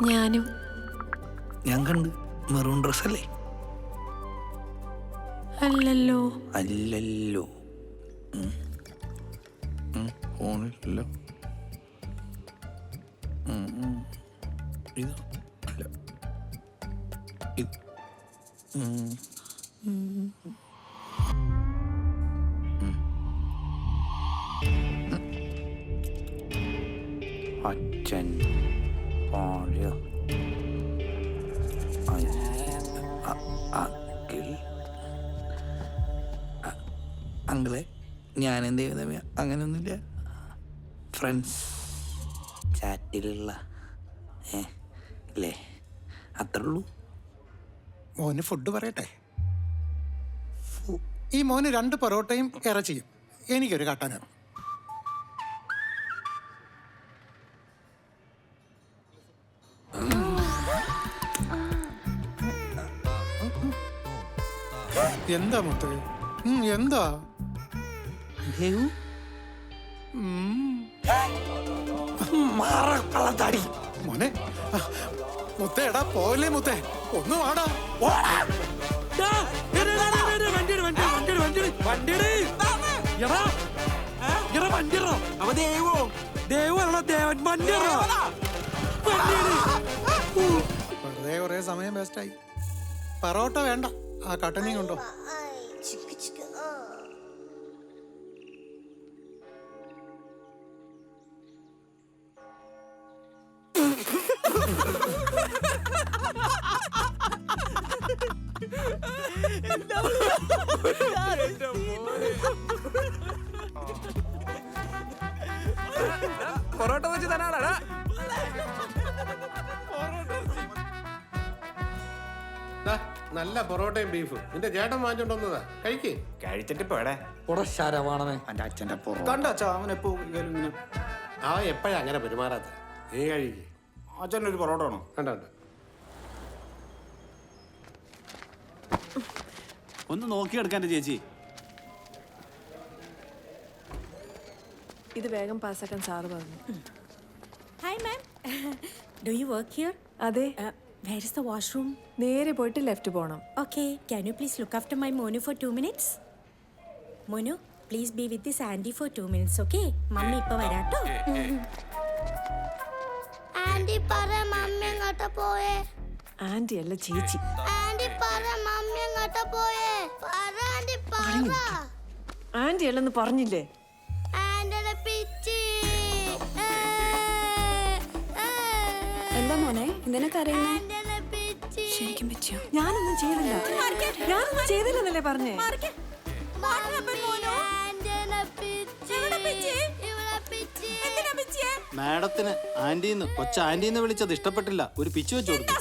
ഞാനും. ഞാൻ കണ്ട് മെറൂൺ ഡ്രസ് അല്ലേ? അല്ലല്ലോ. അല്ലല്ലോ. ഫോണിലല്ലോ. ഇത് അല്ല. ഇത് അച്ഛൻ പാടിയ അങ്കിളെ ഞാനെന്ത് ചെയ്യുന്ന അങ്ങനെയൊന്നുമില്ല. ഫ്രണ്ട്സ് ചാറ്റിലുള്ള അല്ലേ, അത്രേ ഉള്ളൂ. മോന് ഫുഡ് പറയട്ടെ. ഈ മോന് 2 പൊറോട്ടയും ഇറച്ചിയും, എനിക്കൊരു കട്ടനും. എന്താ മുത്ത്, എന്താ മോനെ? മുത്തേടാ പോലെ മുത്തേ, ഒന്ന് വാടാ. വെറുതെ കുറെ സമയം വേസ്റ്റായി. പൊറോട്ട വേണ്ട, ആ കട്ടനെയും കൊണ്ടോ. പൊറോട്ട വെച്ച് തരാടാ. നല്ല പൊറോട്ടയും ബീഫും നിന്റെ ചേട്ടൻ വാങ്ങിച്ചോണ്ടോന്നതാ, കഴിക്കേ. കഴിച്ചിട്ട് പോടെ. എന്റെ അച്ഛൻ്റെ കണ്ടാച്ചാ അവനെപ്പോ ഇങ്ങനെ അവൻ എപ്പോഴാ അങ്ങനെ പെരുമാറാത്ത? നീ കഴിക്കേ. അച്ഛനൊരു പൊറോട്ട വേണോ? കണ്ടോ ഒന്ന് നോക്കിയെടുക്കാൻ ചേച്ചി. ഇത് വേഗം പാസ്സാക്കാൻ സാറ് പറഞ്ഞു. Hi ma'am, do you work here? അതെ. Where is the washroom? നേരെ പോയിട്ട് ലെഫ്റ്റ് പോകണം. Okay, can you please look after my മോനു ഫോർ 2 minutes? മോനു, please be with this aunty for 2 minutes, okay? Mummy ഇപ്പൊ വരാട്ടോ. ആന്റി പറ മമ്മി എങ്ങോട്ടാ പോയേ? ആന്റി അല്ല ചേച്ചി. ആന്റി പറ മമ്മി എങ്ങോട്ടാ പോയേ? പറ ആന്റി പറ. ആന്റി അല്ലെന്ന് പറഞ്ഞില്ലേ? ആന്റിയുടെ പിച്ചി. എന്താ മോനെ എന്തിനൊക്കെ അറിയുന്നേ? ആന്റിയുടെ പിച്ചി. ശരിക്കും പറ്റിയോ? ഞാനൊന്നും ചെയ്തില്ല. ഞാനൊന്നും ചെയ്തില്ലെന്നല്ലേ പറഞ്ഞേ? ആന്റിയുടെ പിച്ചി. ഇവിടെ പിച്ചി. മാഡത്തിന് ആന്റിന്ന് കൊച്ച ആന്റിന്ന് വിളിച്ചത് ഇഷ്ടപ്പെട്ടില്ല. ഒരു പിച്ചു വെച്ചു കൊടുത്തു.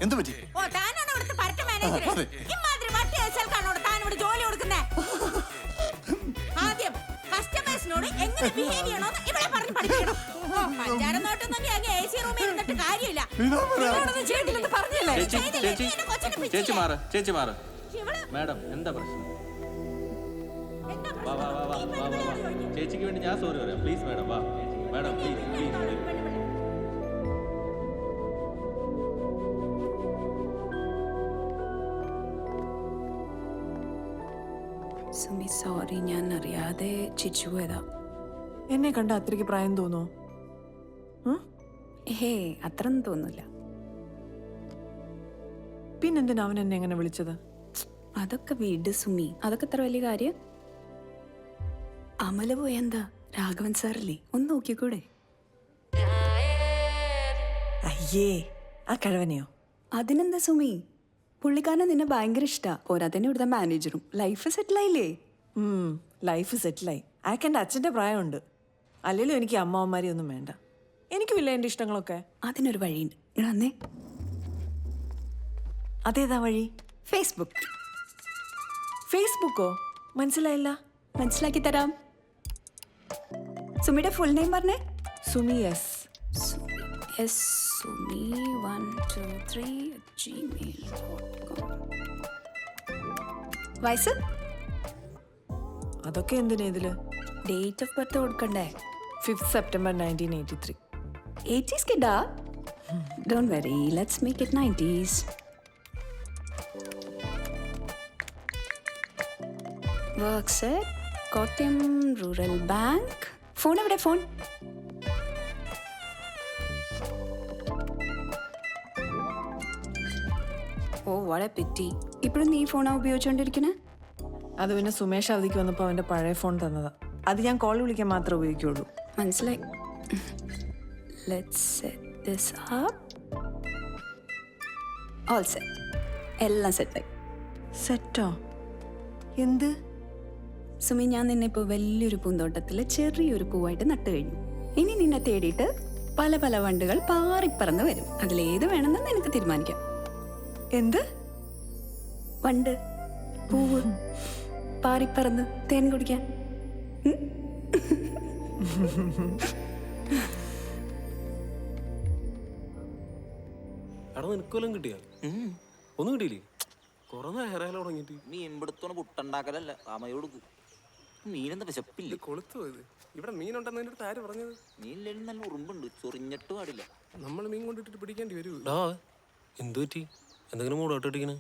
എന്ത് പറ്റി? ആദ്യം കസ്റ്റമേഴ്സിനോട് എങ്ങനെ ബിഹേവ് ചെയ്യണമെന്ന് ഇവിടെ പറഞ്ഞ് പഠിപ്പിക്കണം. പഞ്ചാരം നോട്ടൊന്നും അങ്ങ് AC റൂമിൽ ഇരുന്നിട്ട് കാര്യമില്ല. ചേച്ചി മാറ്. മാഡം എന്താ പ്രശ്നം? വാ വാ വാ വാ വാ വാ. ചേച്ചിക്ക് വേണ്ടി ഞാൻ സോറി പറയാം. പ്ലീസ് മാഡം വാ. Madam please please. Sumi sorry, ഞാൻ അറിയാതെ ചിച്ചു പോയതാ. എന്നെ കണ്ട അത്രയ്ക്ക് പ്രായം തോന്നോ? ഹേ, അത്രയൊന്നും തോന്നില്ല. പിന്നെന്തിനാ അവൻ എന്നെ എങ്ങനെ വിളിച്ചത്? അതൊക്കെ വീട് സുമി, അതൊക്കെ ഇത്ര വലിയ കാര്യം? അമല പോയെന്താ? രാഘവൻ സാറല്ലേ, ഒന്ന് നോക്കിക്കൂടെ? അയ്യേ, ആ കിഴവനെയോ? അതിനെന്താ സുമി, പുള്ളിക്കാരനെ നിന്നെ ഭയങ്കര ഇഷ്ടാ. പോരാത്തന്നെ ഇവിടുത്തെ മാനേജറും. ലൈഫ് സെറ്റിലായില്ലേ? ലൈഫ് സെറ്റിലായി. അയാൾക്ക് എൻ്റെ അച്ഛൻ്റെ പ്രായമുണ്ട്. അല്ലെങ്കിലും എനിക്ക് അമ്മാവന്മാരെ ഒന്നും വേണ്ട. എനിക്കുമില്ല എൻ്റെ ഇഷ്ടങ്ങളൊക്കെ. അതിനൊരു വഴിയുണ്ട്. ഇടന്നേ. അതേതാ വഴി? ഫേസ്ബുക്ക്. ഫേസ്ബുക്കോ? മനസ്സിലായില്ല. മനസ്സിലാക്കി തരാം. സുമിയുടെ ഫുൾ നെയിം പറഞ്ഞേ. സുമി എസ്. sumi123@gmail.com. വയസ്സ്? അതൊക്കെ എന്തിനാ ഇതില്? ഡേറ്റ് ഓഫ് ബർത്ത് കൊടുക്കണ്ടേ? 5th September 1983. 80s കിഡാ? Don't worry, let's make it 90s. Works at Kottayam Rural Bank. Phone എവിടെ? ഫോൺ ഓ വളരെ പിറ്റി. ഇപ്പോഴും നീ ഫോണാ ഉപയോഗിച്ചോണ്ടിരിക്കണേ? അത് പിന്നെ സുമേഷ് അവധിക്ക് വന്നപ്പോൾ അവൻ്റെ പഴയ ഫോൺ തന്നതാ. അത് ഞാൻ കോൾ വിളിക്കാൻ മാത്രമേ ഉപയോഗിക്കുള്ളൂ. മനസ്സിലായി. Let's set this up. All set. എല്ലാം സെറ്റായി. സെറ്റോ? എന്ത്? സുമി, ഞാൻ നിന്നെ ഇപ്പോൾ വലിയൊരു പൂന്തോട്ടത്തിൽ ചെറിയൊരു പൂവായിട്ട് നട്ടു കഴിഞ്ഞു. ഇനി നിന്നെ തേടിയിട്ട് പല പല വണ്ടുകൾ പാറിപ്പറന്ന് വരും. അതിലേത് വേണമെന്ന് നിനക്ക് തീരുമാനിക്കാം. എന്ത്? വണ്ട്, പൂവ്, പാറിപ്പറന്ന് തേൻ കുടിക്കാൻ. എടാ നിനക്കൊല്ലം കിട്ടിയ ഒന്നും കിട്ടിയില്ലേ? കുറെ നേരം തുടങ്ങിട്ട്. മീൻ പിടുത്തോണ്ട് പുട്ടുണ്ടാക്കലല്ല അമ്മയോട് മീനെന്താ വിശപ്പില്ല. കൊളുത്തു പോയത്. ഇവിടെ മീനുണ്ടെന്ന് എൻ്റെ അടുത്ത് ആര് പറഞ്ഞത്? മീനിലും നല്ല ഉറുമ്പുണ്ട്, ചൊറിഞ്ഞിട്ട് പാടില്ല. നമ്മൾ മീൻ കൊണ്ടിട്ട് പിടിക്കേണ്ടി വരൂ. എന്തു പറ്റി? എന്തെങ്കിലും മൂടോട്ടിരിക്കണേ?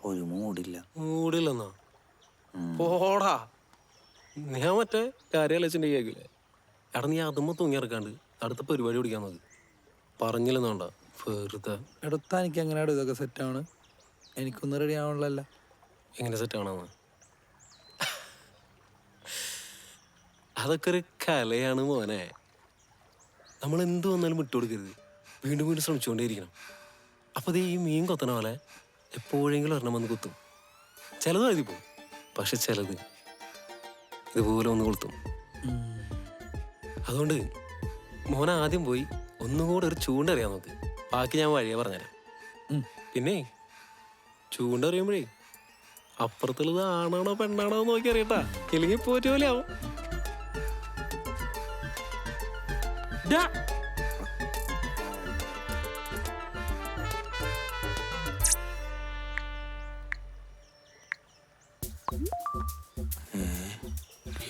ഒരു മൂടില്ല. മൂടില്ലെന്നാ? പോടാ, ഞാൻ മറ്റേ കാര്യാലോചിന്റെ കേൾക്കില്ലേ? എടാ നീ അതുമ്പോ തൂങ്ങിയിറക്കാണ്ട് അടുത്ത പരിപാടി പിടിക്കാൻ നോക്ക്. പറഞ്ഞില്ലെന്നോണ്ടാ വെറുതെ. എടുത്താ എനിക്ക് എങ്ങനെയാണ് ഇതൊക്കെ സെറ്റാണ്? എനിക്കൊന്നും റെഡി ആവണല്ലോ. എങ്ങനെ സെറ്റാണെന്ന്? അതൊക്കെ ഒരു കലയാണ് മോനെ. നമ്മൾ എന്ത് വന്നാലും വിട്ടുകൊടുക്കരുത്. വീണ്ടും വീണ്ടും ശ്രമിച്ചുകൊണ്ടേയിരിക്കണം. അപ്പോൾ ഈ മീൻ കൊത്തണ പോലെ എപ്പോഴെങ്കിലും ഒരെണ്ണം വന്ന് കുത്തും. ചിലത് എഴുതി പോകും, പക്ഷെ ചിലത് ഇതുപോലെ ഒന്ന് കൊളുത്തും. അതുകൊണ്ട് മോനെ ആദ്യം പോയി ഒന്നുകൂടെ ഒരു ചൂണ്ടറിയാൻ നോക്ക്. ബാക്കി ഞാൻ വഴിയെ പറഞ്ഞുതരാം. പിന്നെ ചൂണ്ടറിയുമ്പോഴേ അപ്പുറത്തുള്ളത് ആണാണോ പെണ്ണാണോ നോക്കി അറിയട്ടാ, ഇല്ലെങ്കിൽ പോറ്റ പോലെ ആവും.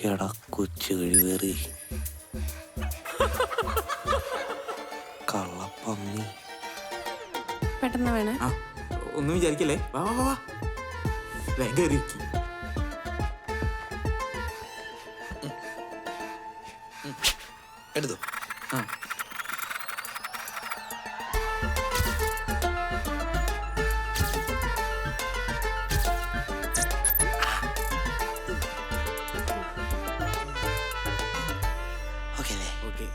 എടാ കൊച്ചു കഴിവേറി കള്ളപ്പന്നി. പെട്ടെന്ന് വേണേ. ഒന്നും വിചാരിക്കല്ലേ, വാ വാ വാ, വേഗം ഇരിക്ക്. എടുത്തു. ഓക്കെ.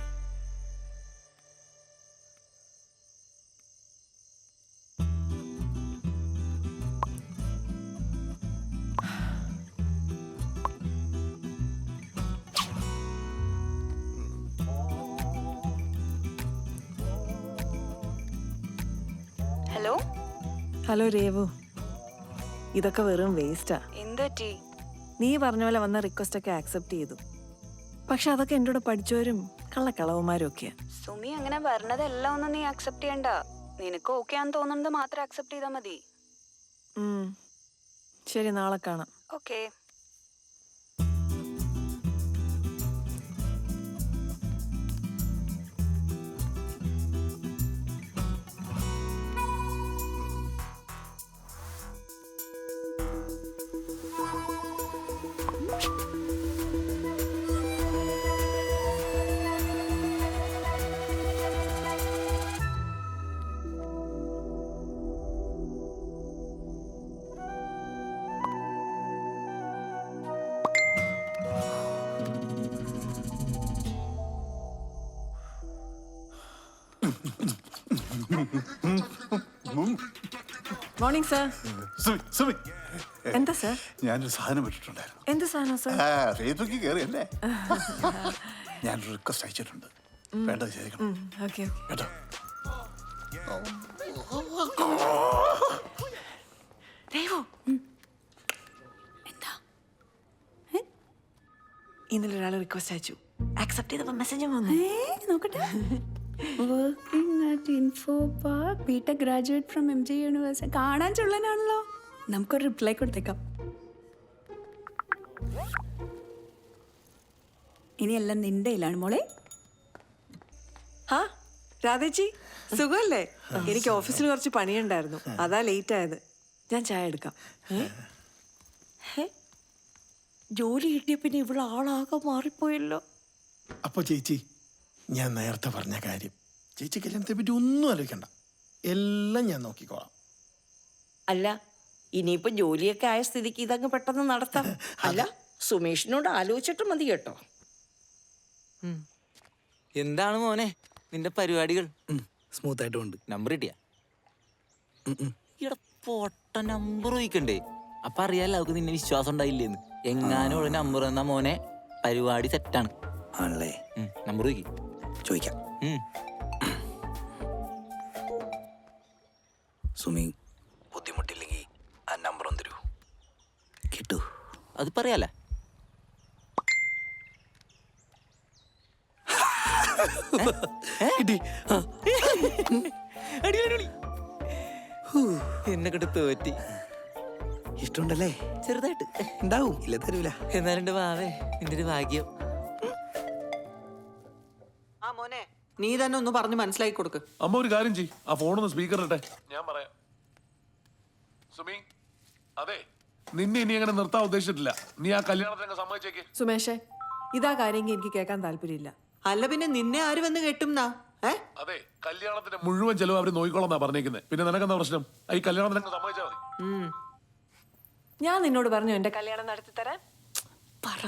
ഹലോ. ഹലോ രേവു, ഇതൊക്കെ വെറും വേസ്റ്റാ. എന്ത് പറ്റി? നീ പറഞ്ഞ പോലെ വന്ന റിക്വസ്റ്റ് ഒക്കെ ആക്സെപ്റ്റ് ചെയ്തു. പക്ഷെ അതൊക്കെ എൻ്റെ കൂടെ പഠിച്ചവരും കള്ളക്കളവന്മാരും ഒക്കെയാ. സുമി, അങ്ങനെ പറഞ്ഞതെല്ലാം ഒന്നും നീ അക്സെപ്റ്റ് ചെയ്യണ്ട. നിനക്ക് ഓക്കെ ആണെന്ന് തോന്നുന്നത് മാത്രം അക്സെപ്റ്റ് ചെയ്താൽ മതി. ശരി, നാളെ കാണാം. ഓക്കെ. Morning sir. സുമി, എന്താ സർ? ഞാനൊരു സാധനം വിട്ടിട്ടുണ്ടായിരുന്നു. എന്ത് സാധനം സർ? ഫേസ്ബുക്കിൽ കയറിയല്ലേ? ഞാനൊരു റിക്വസ്റ്റ് അയച്ചിട്ടുണ്ട്, വേണ്ടത് ചെയ്തേക്കണം ഓക്കെ കേട്ടോ. ഇന്നലെ ഒരാൾ റിക്വസ്റ്റ് അയച്ചു. ആക്സെപ്റ്റ് ചെയ്തപ്പോ മെസ്സേജ് വന്നു. നോക്കട്ടെ. Working at Info Park, BTech graduate from MG university. കാണാൻ ചുള്ളനാണല്ലോ. നമുക്കൊരു റിപ്ലൈ കൊടുത്തേക്കാം. ഇനിയെല്ലാം നിന്റെ കയ്യിലാണ് മോളെ. ആ രാധേച്ചി സുഖമല്ലേ? എനിക്ക് ഓഫീസിൽ കുറച്ച് പണിയുണ്ടായിരുന്നു, അതാ ലേറ്റ് ആയത്. ഞാൻ ചായ എടുക്കാം. ജോലി കിട്ടിയ പിന്നെ ഇവിടെ ആളാകെ മാറിപ്പോയല്ലോ. അപ്പൊ ചേച്ചി, ഞാൻ നേരത്തെ പറഞ്ഞ കാര്യം, ചേച്ചി കല്യാണത്തെ പറ്റി ഒന്നും ആലോചിക്കണ്ട, എല്ലാം ഞാൻ നോക്കിക്കോളാം. അല്ല, ഇനിയിപ്പോ ജോലിയൊക്കെ ആയ സ്ഥിതിക്ക് ഇതങ്ങ് പെട്ടെന്ന് നടത്താം. അല്ല, സുമേഷിനോട് ആലോചിച്ചിട്ട് മതി കേട്ടോ. എന്താണ് മോനെ നിന്റെ പരിപാടികൾ? സ്മൂത്ത് ആയിട്ട് ഉണ്ട്. നമ്പർ കിട്ടിയ ഇവിടെ പൊട്ട നമ്പർ ചോദിക്കണ്ടേ? അപ്പൊ അറിയാലോ അവർക്ക് നിന്നെ വിശ്വാസം ഉണ്ടായില്ലേന്ന്. എങ്ങാനും ഉള്ള നമ്പർ തന്നാ മോനെ പരിപാടി സെറ്റാണ് ആണല്ലേ? നമ്പർ ചോദിക്കാം. സുമി, ബുദ്ധിമുട്ടില്ലെങ്കിൽ ആ നമ്പർ ഒന്ന് തരൂ. കിട്ടൂ? അത് പറയാലേ. എന്നെ കിട്ട് തോറ്റി. ഇഷ്ടമുണ്ടല്ലേ? ചെറുതായിട്ട് ഉണ്ടാവും, ഇല്ല തരൂല. എന്നാലും എന്റെ വാവേ നിന്റെ ഒരു ഭാഗ്യം. ആ മോനെ, നീ തന്നെ ഒന്ന് പറഞ്ഞ് മനസ്സിലാക്കി കൊടുക്ക്. അമ്മ ഒരു കാര്യം ചെയ്യ്, ആ ഫോണൊന്ന് സ്പീക്കർ ഇട്ടെ, ഞാൻ പറയാം. സുമി, അതെ, നിന്നെ ഇനി അങ്ങനെ നിർത്താൻ ഉദ്ദേശിച്ചിട്ടില്ല. നീ ആ കല്യാണത്തിന് സമ്മതിച്ചേക്ക്. സുമേഷേ, ഇതാ കാര്യമെങ്കിൽ എനിക്ക് കേൾക്കാൻ താല്പര്യമില്ല. അല്ല പിന്നെ നിന്നെ ആര് വന്ന് കെട്ടുംന്നാ? അതെ, കല്യാണത്തിന്റെ മുഴുവൻ ചെലവ് അവര് നോക്കിക്കോളാം പറഞ്ഞേക്കുന്നത്. പിന്നെ നിനക്കെന്താ പ്രശ്നം? ഈ കല്യാണത്തിന് സമ്മതിച്ചാൽ മതി. ഞാൻ നിന്നോട് പറഞ്ഞു എന്റെ കല്യാണം നടത്തി തരാൻ. പറ.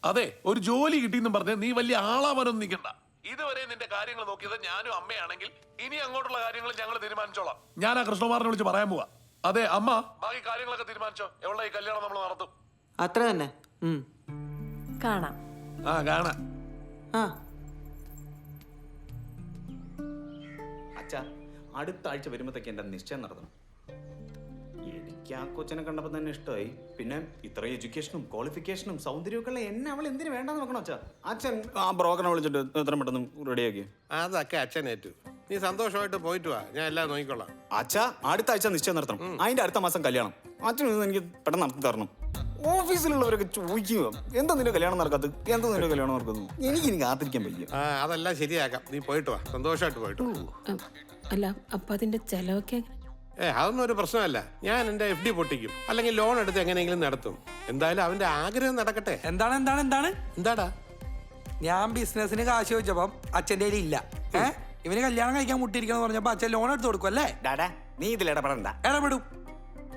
അതെ, ഒരു ജോലി കിട്ടിയെന്നും പറഞ്ഞ് നീ വലിയ ആളാവാനൊന്നും നിൽക്കണ്ട. ഇതുവരെ നിന്റെ കാര്യങ്ങൾ നോക്കിയത് ഞാനും അമ്മയാണെങ്കിൽ ഇനി അങ്ങോട്ടുള്ള കാര്യങ്ങൾ ഞങ്ങൾ തീരുമാനിച്ചോളാം. ഞാൻ ആ കൃഷ്ണകുമാറിനെ വിളിച്ച് പറയാൻ പോവാ. അതെ അമ്മ, ബാക്കി കാര്യങ്ങളൊക്കെ തീരുമാനിച്ചോ. എവിടെ ഈ കല്യാണം നമ്മൾ നടത്തും. അത്ര തന്നെ. കാണാം. ആ കാണാം. അച്ഛാ, അടുത്ത ആഴ്ച വരുമ്പോഴത്തേക്ക് എൻ്റെ നിശ്ചയം നടത്തണം. എനിക്ക് ആ കൊച്ചിനെ കണ്ടപ്പോൾ തന്നെ ഇഷ്ടമായി. പിന്നെ ഇത്ര എഡ്യൂക്കേഷനും ക്വാളിഫിക്കേഷനും സൗന്ദര്യമൊക്കെ ഉള്ള എന്നെ അവൾ എന്തിനു വേണ്ടെന്ന് നോക്കണം. അച്ഛാ, അച്ഛൻ ആ ബ്രോക്കറിനെ വിളിച്ചിട്ട് എത്ര പെട്ടെന്ന് റെഡിയാക്കി. അതൊക്കെ അച്ഛനേറ്റു. നീ സന്തോഷമായിട്ട് പോയിട്ട് വാ, ഞാൻ എല്ലാം നോക്കിക്കോളാം. അച്ഛാ, അടുത്ത ആഴ്ച നിശ്ചയം നടത്തണം. അതിന്റെ അടുത്ത മാസം കല്യാണം. അച്ഛൻ എനിക്ക് പെട്ടെന്ന് നടത്തി തരണം. ഓഫീസിലുള്ളവരൊക്കെ ചോദിക്കുക, എന്താ നിന്റെ കല്യാണം നടക്കാത്തത്, എന്താ നിന്റെ കല്യാണം നടക്കുന്നു. എനിക്ക് കാത്തിരിക്കാൻ പറ്റില്ല. അതെല്ലാം ശരിയാക്കാം, നീ പോയിട്ട് വാ, സന്തോഷമായിട്ട് പോയിട്ട്. അല്ല, അപ്പൊ അതിന്റെ ചെലവൊക്കെ അതൊന്നും ഒരു പ്രശ്നമല്ല. ഞാൻ എന്റെ FD പൊട്ടിക്കും, അല്ലെങ്കിൽ ലോൺ എടുത്ത് എങ്ങനെയെങ്കിലും നടത്തും. എന്തായാലും അവന്റെ ആഗ്രഹം നടക്കട്ടെ. എന്താടാ ഞാൻ ബിസിനസിന് കാശ് ചോദിച്ചപ്പം അച്ഛൻ്റെ ഇല്ല. ഇവന് കല്യാണം കഴിക്കാൻ മുട്ടിയിരിക്കണം പറഞ്ഞപ്പോ അച്ഛൻ ലോൺ എടുത്ത് കൊടുക്കും അല്ലേ? നീ ഇതിൽ ഇടപെടണ്ട. ഇടപെടും.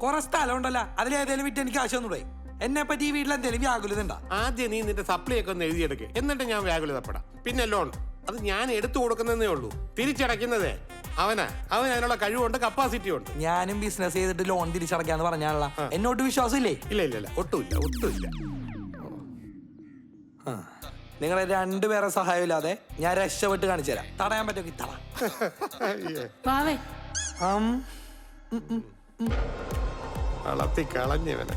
കുറെ സ്ഥലം ഉണ്ടല്ലോ, അതിലേതെങ്കിലും വിറ്റ് എനിക്ക് കാശ് തന്നൂടെ? എന്നെ പറ്റി ഈ വീട്ടിൽ എന്തെങ്കിലും വ്യാകുലത ഉണ്ടാ? ആദ്യം നീ നിന്റെ സപ്ലൈ ഒക്കെ ഒന്ന് എഴുതിയെടുക്ക്, എന്നിട്ട് ഞാൻ വ്യാകുലതപ്പെടാം. പിന്നെ ലോൺ അത് ഞാൻ എടുത്തു കൊടുക്കുന്നതേ ഉള്ളൂ, തിരിച്ചടയ്ക്കുന്നതേ അവൻ അതിനുള്ള കഴിവുണ്ട്, കപ്പാസിറ്റി ഉണ്ട്. ഞാനും ബിസിനസ് ചെയ്തിട്ട് ലോൺ തിരിച്ചടക്കാന്ന് പറഞ്ഞാലുള്ള എന്നോട്ട് വിശ്വാസം ഇല്ലേ? ഇല്ല, ഒട്ടുമില്ല. നിങ്ങളെ രണ്ടുപേരെ സഹായം ഇല്ലാതെ ഞാൻ രക്ഷപ്പെട്ട് കാണിച്ചു തരാം. തടയാൻ പറ്റുമെങ്കിൽ വളർത്തി കളഞ്ഞവനെ.